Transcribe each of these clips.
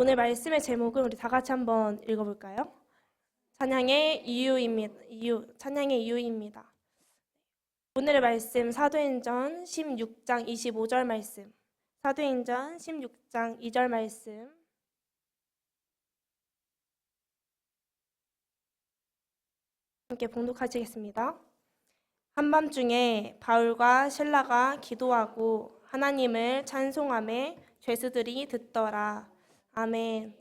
오늘 말씀의 제목은 우리 다 같이 한번 읽어볼까요? 찬양의 이유입니다. 오늘의 말씀 사도행전 16장 25절 말씀. 사도행전 16장 2절 말씀. 함께 봉독하시겠습니다. 한밤중에 바울과 실라가 기도하고 하나님을 찬송하며 죄수들이 듣더라. 아멘.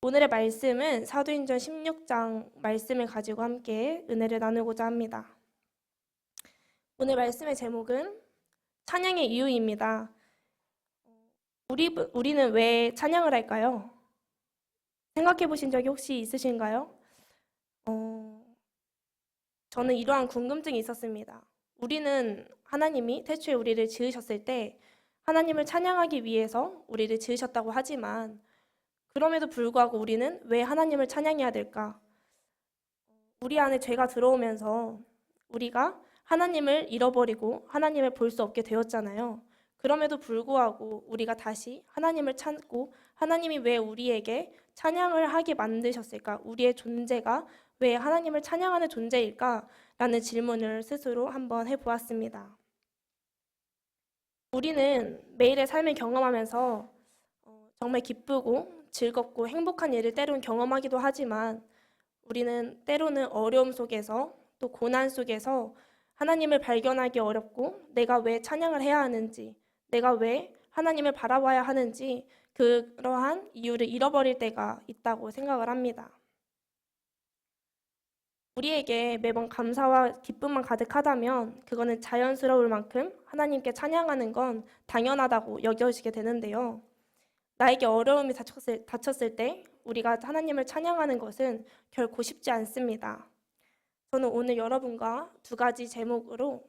오늘의 말씀은 사도행전 16장 말씀을 가지고 함께 은혜를 나누고자 합니다. 오늘 말씀의 제목은 찬양의 이유입니다. 우리는 왜 찬양을 할까요? 생각해 보신 적이 혹시 있으신가요? 저는 이러한 궁금증이 있었습니다. 우리는 하나님이 태초에 우리를 지으셨을 때 하나님을 찬양하기 위해서 우리를 지으셨다고 하지만 그럼에도 불구하고 우리는 왜 하나님을 찬양해야 될까? 우리 안에 죄가 들어오면서 우리가 하나님을 잃어버리고 하나님을 볼 수 없게 되었잖아요. 그럼에도 불구하고 우리가 다시 하나님을 찾고 하나님이 왜 우리에게 찬양을 하게 만드셨을까? 우리의 존재가 왜 하나님을 찬양하는 존재일까? 라는 질문을 스스로 한번 해보았습니다. 우리는 매일의 삶을 경험하면서 정말 기쁘고 즐겁고 행복한 일을 때로는 경험하기도 하지만 우리는 때로는 어려움 속에서 또 고난 속에서 하나님을 발견하기 어렵고 내가 왜 찬양을 해야 하는지, 내가 왜 하나님을 바라봐야 하는지 그러한 이유를 잃어버릴 때가 있다고 생각을 합니다. 우리에게 매번 감사와 기쁨만 가득하다면 그거는 자연스러울 만큼 하나님께 찬양하는 건 당연하다고 여겨지게 되는데요. 나에게 어려움이 닥쳤을 때 우리가 하나님을 찬양하는 것은 결코 쉽지 않습니다. 저는 오늘 여러분과 두 가지 제목으로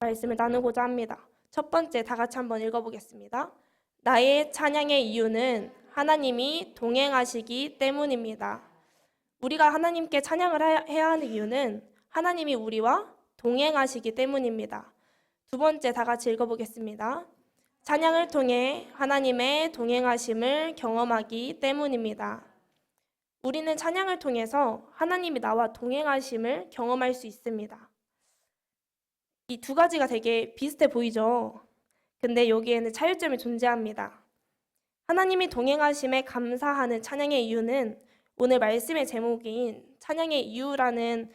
말씀을 나누고자 합니다. 첫 번째, 다 같이 한번 읽어보겠습니다. 나의 찬양의 이유는 하나님이 동행하시기 때문입니다. 우리가 하나님께 찬양을 해야 하는 이유는 하나님이 우리와 동행하시기 때문입니다. 두 번째, 다 같이 읽어보겠습니다. 찬양을 통해 하나님의 동행하심을 경험하기 때문입니다. 우리는 찬양을 통해서 하나님이 나와 동행하심을 경험할 수 있습니다. 이 두 가지가 되게 비슷해 보이죠? 근데 여기에는 차이점이 존재합니다. 하나님이 동행하심에 감사하는 찬양의 이유는 오늘 말씀의 제목인 찬양의 이유라는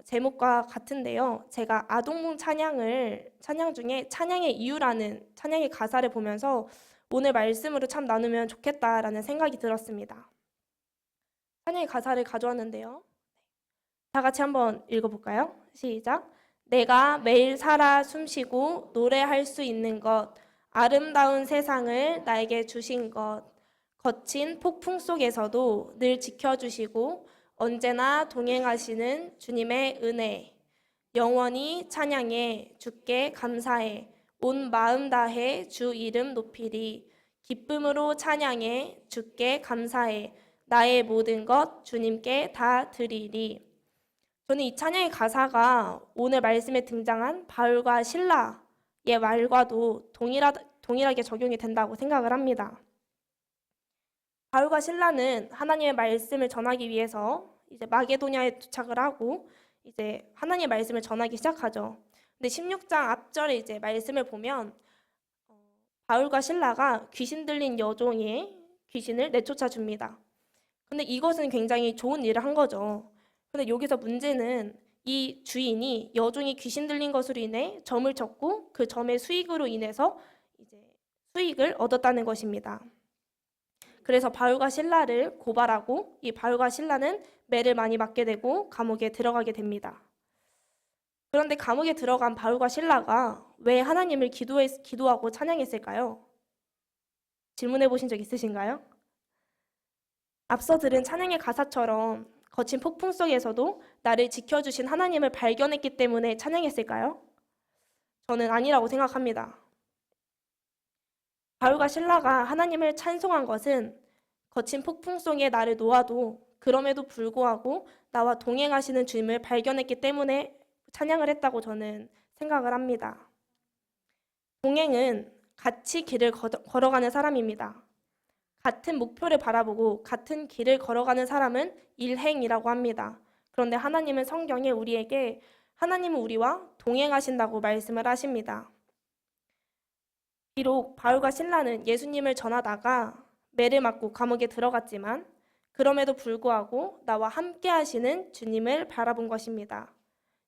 제목과 같은데요. 제가 아동문 찬양 중에 찬양의 이유라는 찬양의 가사를 보면서 오늘 말씀으로 참 나누면 좋겠다라는 생각이 들었습니다. 찬양의 가사를 가져왔는데요. 다 같이 한번 읽어볼까요? 시작. 내가 매일 살아 숨쉬고 노래할 수 있는 것, 아름다운 세상을 나에게 주신 것, 거친 폭풍 속에서도 늘 지켜주시고 언제나 동행하시는 주님의 은혜, 영원히 찬양해 주께 감사해 온 마음 다해 주 이름 높이리 기쁨으로 찬양해 주께 감사해 나의 모든 것 주님께 다 드리리. 저는 이 찬양의 가사가 오늘 말씀에 등장한 바울과 실라의 말과도 동일하게 적용이 된다고 생각을 합니다. 바울과 실라는 하나님의 말씀을 전하기 위해서 이제 마게도냐에 도착을 하고 이제 하나님의 말씀을 전하기 시작하죠. 근데 16장 앞절에 이제 말씀을 보면 바울과 실라가 귀신 들린 여종의 귀신을 내쫓아 줍니다. 근데 이것은 굉장히 좋은 일을 한 거죠. 근데 여기서 문제는 이 주인이 여종이 귀신 들린 것으로 인해 점을 쳤고 그 점의 수익으로 인해서 이제 수익을 얻었다는 것입니다. 그래서 바울과 실라를 고발하고 이 바울과 실라는 매를 많이 맞게 되고 감옥에 들어가게 됩니다. 그런데 감옥에 들어간 바울과 실라가 왜 하나님을 기도하고 찬양했을까요? 질문해 보신 적 있으신가요? 앞서 들은 찬양의 가사처럼 거친 폭풍 속에서도 나를 지켜주신 하나님을 발견했기 때문에 찬양했을까요? 저는 아니라고 생각합니다. 바울과 실라가 하나님을 찬송한 것은 거친 폭풍 속에 나를 놓아도 그럼에도 불구하고 나와 동행하시는 주님을 발견했기 때문에 찬양을 했다고 저는 생각을 합니다. 동행은 같이 길을 걸어가는 사람입니다. 같은 목표를 바라보고 같은 길을 걸어가는 사람은 일행이라고 합니다. 그런데 하나님은 성경에 우리에게 하나님은 우리와 동행하신다고 말씀을 하십니다. 비록 바울과 실라는 예수님을 전하다가 매를 맞고 감옥에 들어갔지만 그럼에도 불구하고 나와 함께 하시는 주님을 바라본 것입니다.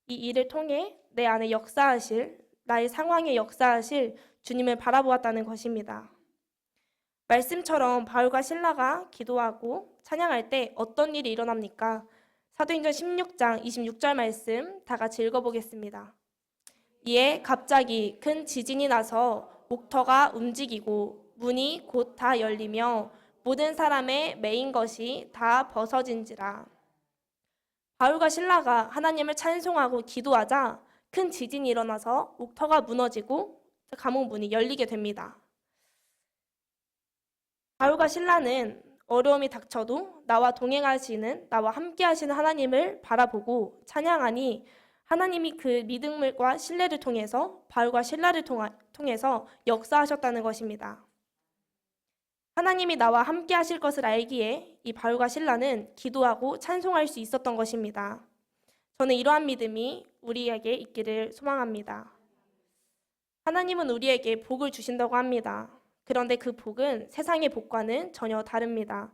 이 일을 통해 내 안에 역사하실, 나의 상황에 역사하실 주님을 바라보았다는 것입니다. 말씀처럼 바울과 실라가 기도하고 찬양할 때 어떤 일이 일어납니까? 사도행전 16장 26절 말씀 다 같이 읽어보겠습니다. 이에 갑자기 큰 지진이 나서 목터가 움직이고 문이 곧 다 열리며 모든 사람의 매인 것이 다 벗어진지라. 바울과 실라가 하나님을 찬송하고 기도하자 큰 지진이 일어나서 목터가 무너지고 감옥 문이 열리게 됩니다. 바울과 실라는 어려움이 닥쳐도 나와 동행하시는, 나와 함께 하시는 하나님을 바라보고 찬양하니 하나님이 그 믿음과 신뢰를 통해서 바울과 실라를 통해서 역사하셨다는 것입니다. 하나님이 나와 함께 하실 것을 알기에 이 바울과 실라는 기도하고 찬송할 수 있었던 것입니다. 저는 이러한 믿음이 우리에게 있기를 소망합니다. 하나님은 우리에게 복을 주신다고 합니다. 그런데 그 복은 세상의 복과는 전혀 다릅니다.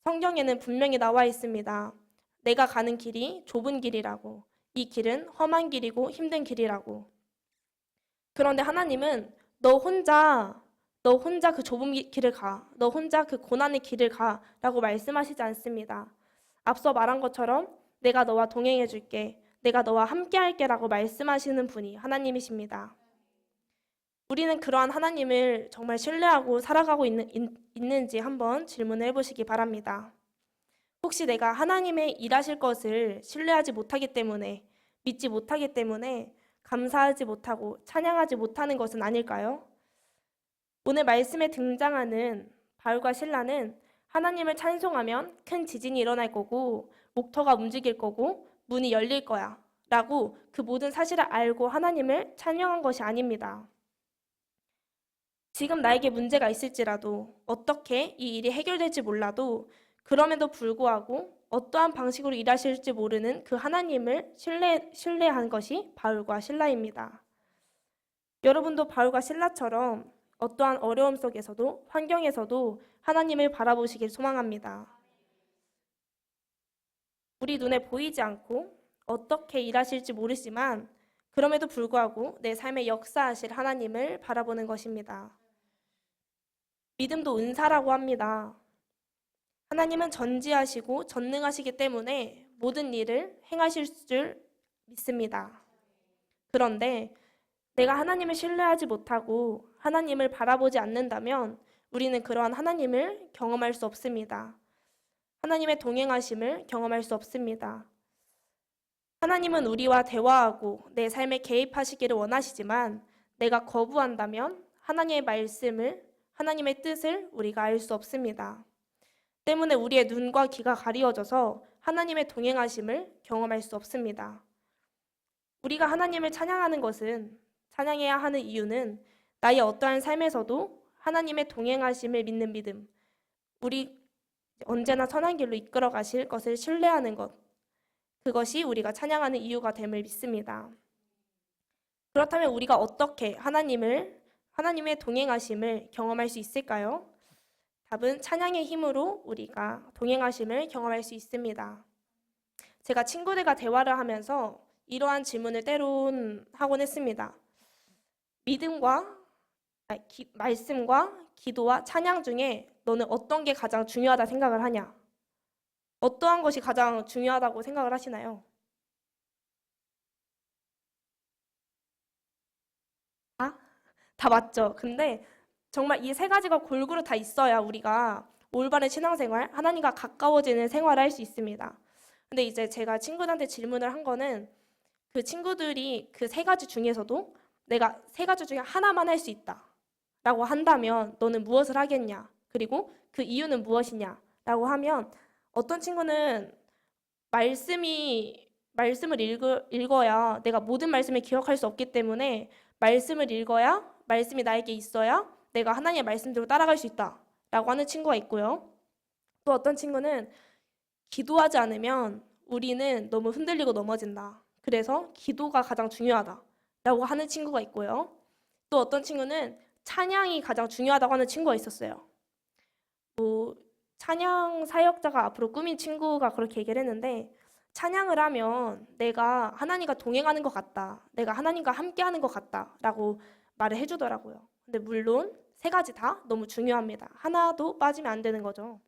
성경에는 분명히 나와 있습니다. 내가 가는 길이 좁은 길이라고, 이 길은 험한 길이고 힘든 길이라고. 그런데 하나님은 너 혼자 그 좁은 길을 가, 너 혼자 그 고난의 길을 가 라고 말씀하시지 않습니다. 앞서 말한 것처럼 내가 너와 동행해 줄게, 내가 너와 함께 할게 라고 말씀하시는 분이 하나님이십니다. 우리는 그러한 하나님을 정말 신뢰하고 살아가고 있는지 한번 질문을 해보시기 바랍니다. 혹시 내가 하나님의 일하실 것을 신뢰하지 못하기 때문에, 믿지 못하기 때문에 감사하지 못하고 찬양하지 못하는 것은 아닐까요? 오늘 말씀에 등장하는 바울과 실라는 하나님을 찬송하면 큰 지진이 일어날 거고 목터가 움직일 거고 문이 열릴 거야 라고 그 모든 사실을 알고 하나님을 찬양한 것이 아닙니다. 지금 나에게 문제가 있을지라도 어떻게 이 일이 해결될지 몰라도 그럼에도 불구하고 어떠한 방식으로 일하실지 모르는 그 하나님을 신뢰한 것이 바울과 실라입니다. 여러분도 바울과 실라처럼 어떠한 어려움 속에서도 환경에서도 하나님을 바라보시길 소망합니다. 우리 눈에 보이지 않고 어떻게 일하실지 모르지만 그럼에도 불구하고 내 삶에 역사하실 하나님을 바라보는 것입니다. 믿음도 은사라고 합니다. 하나님은 전지하시고 전능하시기 때문에 모든 일을 행하실 줄 믿습니다. 그런데 내가 하나님을 신뢰하지 못하고 하나님을 바라보지 않는다면 우리는 그러한 하나님을 경험할 수 없습니다. 하나님의 동행하심을 경험할 수 없습니다. 하나님은 우리와 대화하고 내 삶에 개입하시기를 원하시지만 내가 거부한다면 하나님의 말씀을, 하나님의 뜻을 우리가 알 수 없습니다. 때문에 우리의 눈과 귀가 가리워져서 하나님의 동행하심을 경험할 수 없습니다. 우리가 하나님을 찬양하는 것은, 찬양해야 하는 이유는 나의 어떠한 삶에서도 하나님의 동행하심을 믿는 믿음, 우리 언제나 선한 길로 이끌어 가실 것을 신뢰하는 것, 그것이 우리가 찬양하는 이유가 됨을 믿습니다. 그렇다면 우리가 어떻게 하나님의 동행하심을 경험할 수 있을까요? 답은 찬양의 힘으로 우리가 동행하심을 경험할 수 있습니다. 제가 친구들과 대화를 하면서 이러한 질문을 때론 하곤 했습니다. 말씀과 기도와 찬양 중에 너는 어떤 게 가장 중요하다 생각을 하냐? 어떠한 것이 가장 중요하다고 생각을 하시나요? 다 맞죠? 근데 정말 이 세 가지가 골고루 다 있어야 우리가 올바른 신앙생활, 하나님과 가까워지는 생활을 할 수 있습니다. 근데 이제 제가 친구들한테 질문을 한 거는 그 친구들이 그 세 가지 중에서도 내가 세 가지 중에 하나만 할 수 있다 라고 한다면 너는 무엇을 하겠냐? 그리고 그 이유는 무엇이냐? 라고 하면 어떤 친구는 말씀을 읽어야 내가 모든 말씀을 기억할 수 없기 때문에 말씀을 읽어야 말씀이 나에게 있어야 내가 하나님의 말씀대로 따라갈 수 있다라고 하는 친구가 있고요. 또 어떤 친구는 기도하지 않으면 우리는 너무 흔들리고 넘어진다. 그래서 기도가 가장 중요하다라고 하는 친구가 있고요. 또 어떤 친구는 찬양이 가장 중요하다고 하는 친구가 있었어요. 뭐 찬양 사역자가 앞으로 꾸민 친구가 그렇게 얘기를 했는데, 찬양을 하면 내가 하나님과 동행하는 것 같다, 내가 하나님과 함께하는 것 같다라고 말을 해주더라고요. 근데 물론 세 가지 다 너무 중요합니다. 하나도 빠지면 안 되는 거죠.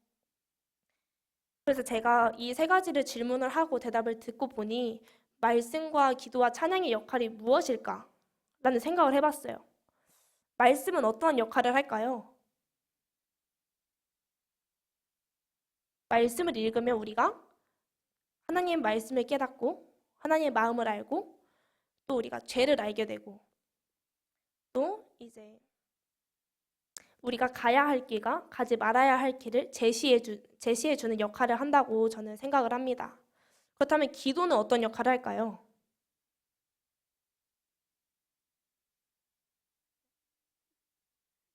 그래서 제가 이 세 가지를 질문을 하고 대답을 듣고 보니 말씀과 기도와 찬양의 역할이 무엇일까? 라는 생각을 해봤어요. 말씀은 어떠한 역할을 할까요? 말씀을 읽으면 우리가 하나님의 말씀을 깨닫고 하나님의 마음을 알고 또 우리가 죄를 알게 되고 또 이제 우리가 가야 할 길과 가지 말아야 할 길을 제시해 주는 역할을 한다고 저는 생각을 합니다. 그렇다면 기도는 어떤 역할을 할까요?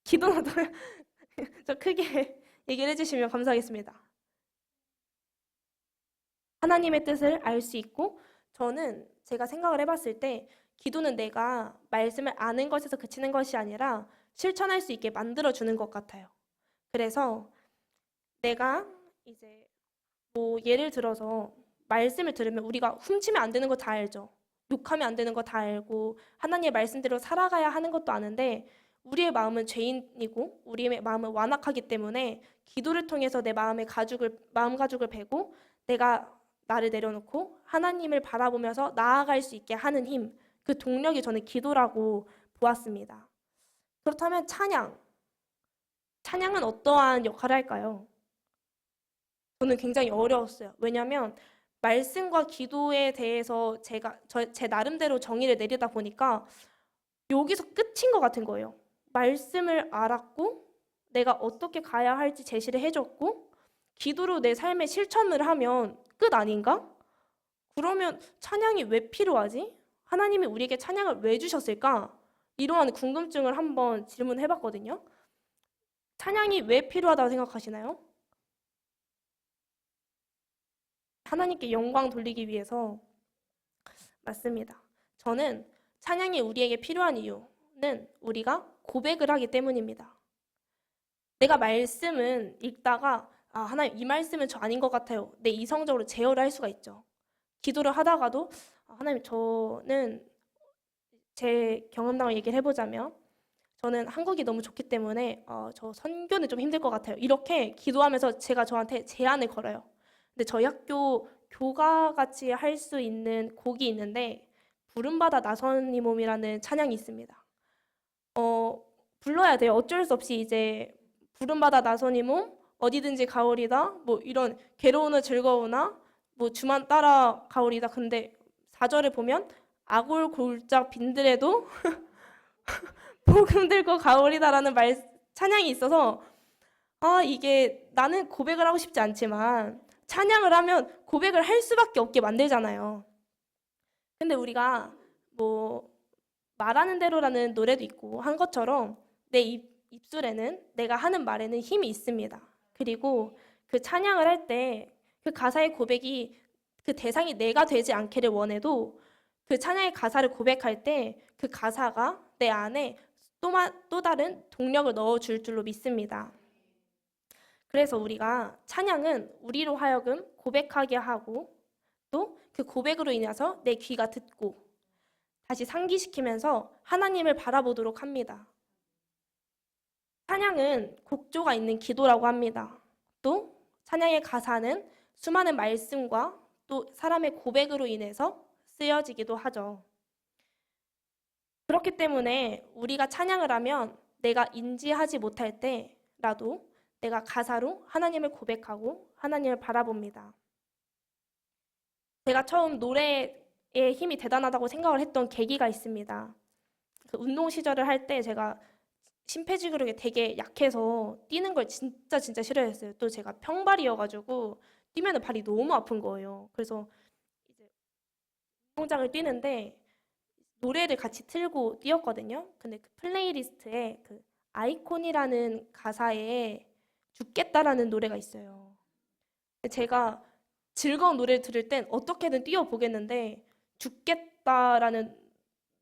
기도는 어떤 좀 크게 얘기를 해주시면 감사하겠습니다. 하나님의 뜻을 알 수 있고, 저는 제가 생각을 해봤을 때 기도는 내가 말씀을 아는 것에서 그치는 것이 아니라 실천할 수 있게 만들어주는 것 같아요. 그래서 내가 이제 뭐 예를 들어서 말씀을 들으면 우리가 훔치면 안 되는 거 다 알죠. 욕하면 안 되는 거 다 알고 하나님의 말씀대로 살아가야 하는 것도 아는데, 우리의 마음은 죄인이고 우리의 마음은 완악하기 때문에 기도를 통해서 내 마음 가죽을 베고 내가 나를 내려놓고 하나님을 바라보면서 나아갈 수 있게 하는 힘, 그 동력이 저는 기도라고 보았습니다. 그렇다면 찬양은 어떠한 역할을 할까요? 저는 굉장히 어려웠어요. 왜냐하면 말씀과 기도에 대해서 제 나름대로 정의를 내리다 보니까 여기서 끝인 것 같은 거예요. 말씀을 알았고 내가 어떻게 가야 할지 제시를 해줬고 기도로 내 삶에 실천을 하면 끝 아닌가? 그러면 찬양이 왜 필요하지? 하나님이 우리에게 찬양을 왜 주셨을까? 이러한 궁금증을 한번 질문해봤거든요. 찬양이 왜 필요하다고 생각하시나요? 하나님께 영광 돌리기 위해서. 맞습니다. 저는 찬양이 우리에게 필요한 이유는 우리가 고백을 하기 때문입니다. 내가 말씀은 읽다가 하나님 이 말씀은 저 아닌 것 같아요. 내 이성적으로 제어를 할 수가 있죠. 기도를 하다가도 하나님 저는 제 경험담을 얘기를 해보자면 저는 한국이 너무 좋기 때문에 저 선교는 좀 힘들 것 같아요. 이렇게 기도하면서 제가 저한테 제안을 걸어요. 근데 저희 학교 교가같이 할 수 있는 곡이 있는데 부름받아 나선 이 몸이라는 찬양이 있습니다. 불러야 돼요. 어쩔 수 없이 이제 부름받아 나선 이 몸, 어디든지 가오리다, 뭐 이런 괴로우나 즐거우나 뭐 주만 따라 가오리다. 근데 4절을 보면 아골 골짝 빈들에도 복음 들고 가오리다라는 찬양이 있어서 이게 나는 고백을 하고 싶지 않지만 찬양을 하면 고백을 할 수밖에 없게 만들잖아요. 근데 우리가 뭐 말하는 대로라는 노래도 있고 한 것처럼 내 입술에는 내가 하는 말에는 힘이 있습니다. 그리고 그 찬양을 할 때 그 가사의 고백이 그 대상이 내가 되지 않기를 원해도 그 찬양의 가사를 고백할 때 그 가사가 내 안에 또 다른 동력을 넣어줄 줄로 믿습니다. 그래서 우리가 찬양은 우리로 하여금 고백하게 하고 또 그 고백으로 인해서 내 귀가 듣고 다시 상기시키면서 하나님을 바라보도록 합니다. 찬양은 곡조가 있는 기도라고 합니다. 또 찬양의 가사는 수많은 말씀과 또 사람의 고백으로 인해서 쓰여지기도 하죠. 그렇기 때문에 우리가 찬양을 하면 내가 인지하지 못할 때라도 내가 가사로 하나님을 고백하고 하나님을 바라봅니다. 제가 처음 노래의 힘이 대단하다고 생각을 했던 계기가 있습니다. 그 운동 시절을 할 때 제가 심폐지구력이 되게 약해서 뛰는 걸 진짜 싫어했어요. 또 제가 평발이어가지고 뛰면 발이 너무 아픈 거예요. 그래서 이제 운동장을 뛰는데 노래를 같이 틀고 뛰었거든요. 근데 그 플레이리스트에 그 아이콘이라는 가사에 죽겠다라는 노래가 있어요. 제가 즐거운 노래를 들을 땐 어떻게든 뛰어보겠는데 죽겠다라는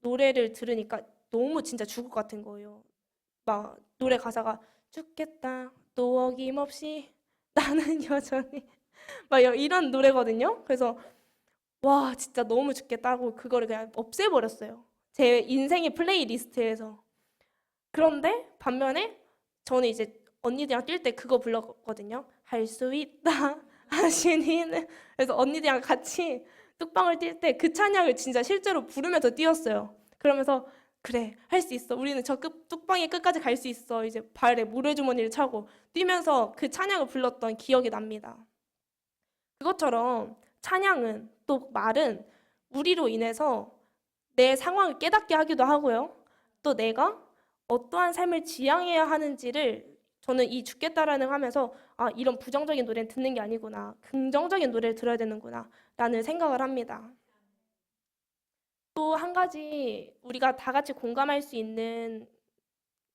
노래를 들으니까 너무 진짜 죽을 것 같은 거예요. 막 노래 가사가 죽겠다 또 어김없이 나는 여전히 막 이런 노래거든요. 그래서 와 진짜 너무 죽겠다고 그거를 그냥 없애버렸어요. 제 인생의 플레이리스트에서. 그런데 반면에 저는 이제 언니들이랑 뛸 때 그거 불렀거든요. 할 수 있다 하시니는. 그래서 언니들이랑 같이 뚝방을 뛸 때 그 찬양을 진짜 실제로 부르면서 뛰었어요. 그러면서 그래 할 수 있어. 우리는 저 뚝방의 끝까지 갈 수 있어. 이제 발에 모래주머니를 차고 뛰면서 그 찬양을 불렀던 기억이 납니다. 그것처럼 찬양은 또 말은 우리로 인해서 내 상황을 깨닫게 하기도 하고요. 또 내가 어떠한 삶을 지향해야 하는지를 저는 이 죽겠다라는 하면서 아, 이런 부정적인 노래는 듣는 게 아니구나. 긍정적인 노래를 들어야 되는구나. 라는 생각을 합니다. 또 한 가지 우리가 다 같이 공감할 수 있는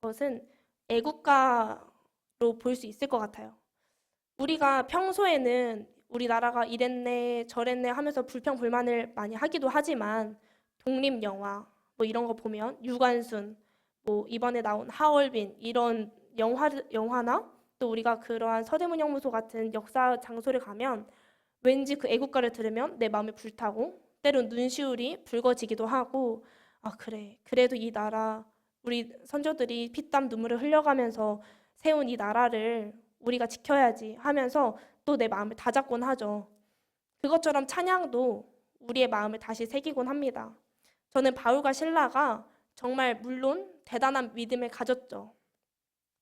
것은 애국가로 볼 수 있을 것 같아요. 우리가 평소에는 우리나라가 이랬네 저랬네 하면서 불평불만을 많이 하기도 하지만 독립영화 뭐 이런 거 보면 유관순 뭐 이번에 나온 하얼빈 이런 영화나 또 우리가 그러한 서대문영무소 같은 역사 장소를 가면 왠지 그 애국가를 들으면 내 마음이 불타고 때론 눈시울이 붉어지기도 하고 아 그래 그래도 이 나라 우리 선조들이 피땀 눈물을 흘려가면서 세운 이 나라를 우리가 지켜야지 하면서 또 내 마음을 다잡곤 하죠. 그것처럼 찬양도 우리의 마음을 다시 새기곤 합니다. 저는 바울과 실라가 정말 물론 대단한 믿음을 가졌죠.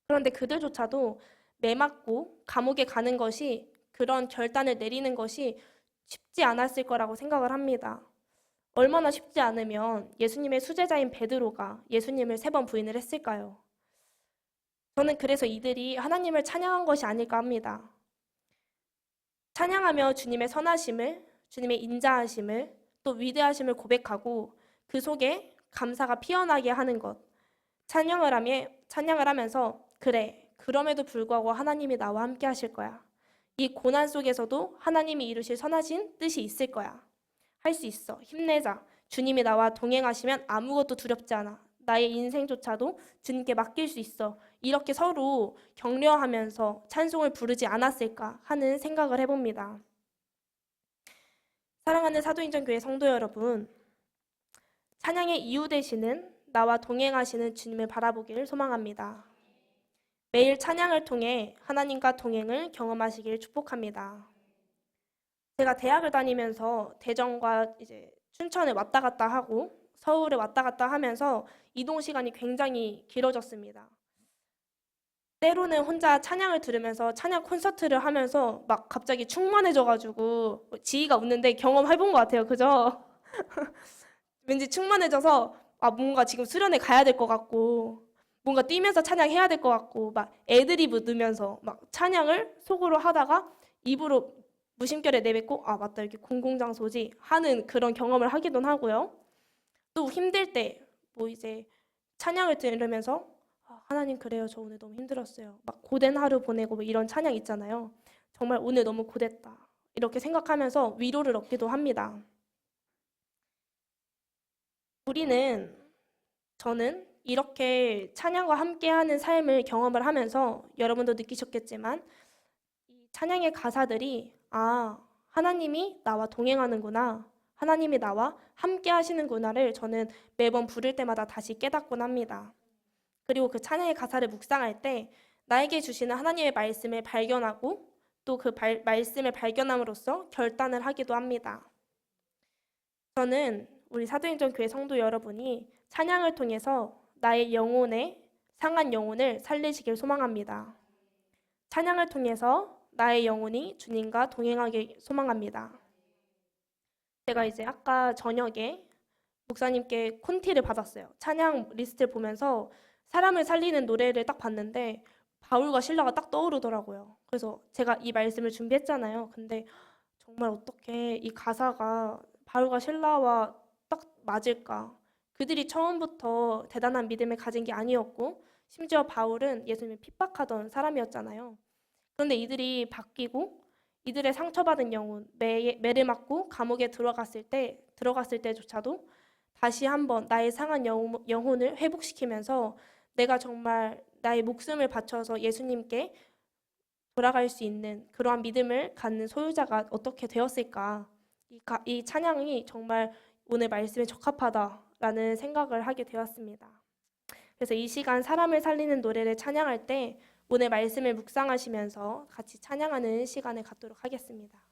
그런데 그들조차도 매맞고 감옥에 가는 것이 그런 결단을 내리는 것이 쉽지 않았을 거라고 생각을 합니다. 얼마나 쉽지 않으면 예수님의 수제자인 베드로가 예수님을 3번 부인을 했을까요? 저는 그래서 이들이 하나님을 찬양한 것이 아닐까 합니다. 찬양하며 주님의 선하심을, 주님의 인자하심을, 또 위대하심을 고백하고 그 속에 감사가 피어나게 하는 것. 찬양을 하면서 그래, 그럼에도 불구하고 하나님이 나와 함께 하실 거야. 이 고난 속에서도 하나님이 이루실 선하신 뜻이 있을 거야. 할 수 있어. 힘내자. 주님이 나와 동행하시면 아무것도 두렵지 않아. 나의 인생조차도 주님께 맡길 수 있어. 이렇게 서로 격려하면서 찬송을 부르지 않았을까 하는 생각을 해봅니다. 사랑하는 사도인전교회 성도 여러분, 찬양의 이유 되시는 나와 동행하시는 주님을 바라보기를 소망합니다. 매일 찬양을 통해 하나님과 동행을 경험하시길 축복합니다. 제가 대학을 다니면서 대전과 이제 춘천에 왔다 갔다 하고 서울에 왔다 갔다 하면서 이동 시간이 굉장히 길어졌습니다. 때로는 혼자 찬양을 들으면서 찬양 콘서트를 하면서 막 갑자기 충만해져가지고 지희가 웃는데 경험해본 것 같아요. 그죠? 왠지 충만해져서 아 뭔가 지금 수련회 가야 될 것 같고 뭔가 뛰면서 찬양해야 될 것 같고 막 애드리브 넣으면서 막 찬양을 속으로 하다가 입으로 무심결에 내뱉고 아 맞다 이렇게 공공장소지 하는 그런 경험을 하기도 하고요. 또 힘들 때 뭐 이제 찬양을 들으면서 아, 하나님 그래요 저 오늘 너무 힘들었어요. 막 고된 하루 보내고 뭐 이런 찬양 있잖아요. 정말 오늘 너무 고됐다. 이렇게 생각하면서 위로를 얻기도 합니다. 저는 이렇게 찬양과 함께하는 삶을 경험을 하면서 여러분도 느끼셨겠지만 이 찬양의 가사들이 아, 하나님이 나와 동행하는구나. 하나님이 나와 함께 하시는구나를 저는 매번 부를 때마다 다시 깨닫곤 합니다. 그리고 그 찬양의 가사를 묵상할 때 나에게 주시는 하나님의 말씀을 발견하고 또 그 말씀을 발견함으로써 결단을 하기도 합니다. 저는 우리 사도행전 교회 성도 여러분이 찬양을 통해서 나의 영혼의 상한 영혼을 살리시길 소망합니다. 찬양을 통해서 나의 영혼이 주님과 동행하길 소망합니다. 제가 이제 아까 저녁에 목사님께 콘티를 받았어요. 찬양 리스트를 보면서 사람을 살리는 노래를 딱 봤는데 바울과 실라가 딱 떠오르더라고요. 그래서 제가 이 말씀을 준비했잖아요. 근데 정말 어떻게 이 가사가 바울과 실라와 딱 맞을까? 그들이 처음부터 대단한 믿음을 가진 게 아니었고 심지어 바울은 예수님을 핍박하던 사람이었잖아요. 그런데 이들이 바뀌고 이들의 상처받은 영혼, 매를 맞고 감옥에 들어갔을 때조차도 다시 한번 나의 상한 영혼을 회복시키면서 내가 정말 나의 목숨을 바쳐서 예수님께 돌아갈 수 있는 그러한 믿음을 갖는 소유자가 어떻게 되었을까? 이 찬양이 정말 오늘 말씀에 적합하다라는 생각을 하게 되었습니다. 그래서 이 시간 사람을 살리는 노래를 찬양할 때 오늘 말씀을 묵상하시면서 같이 찬양하는 시간을 갖도록 하겠습니다.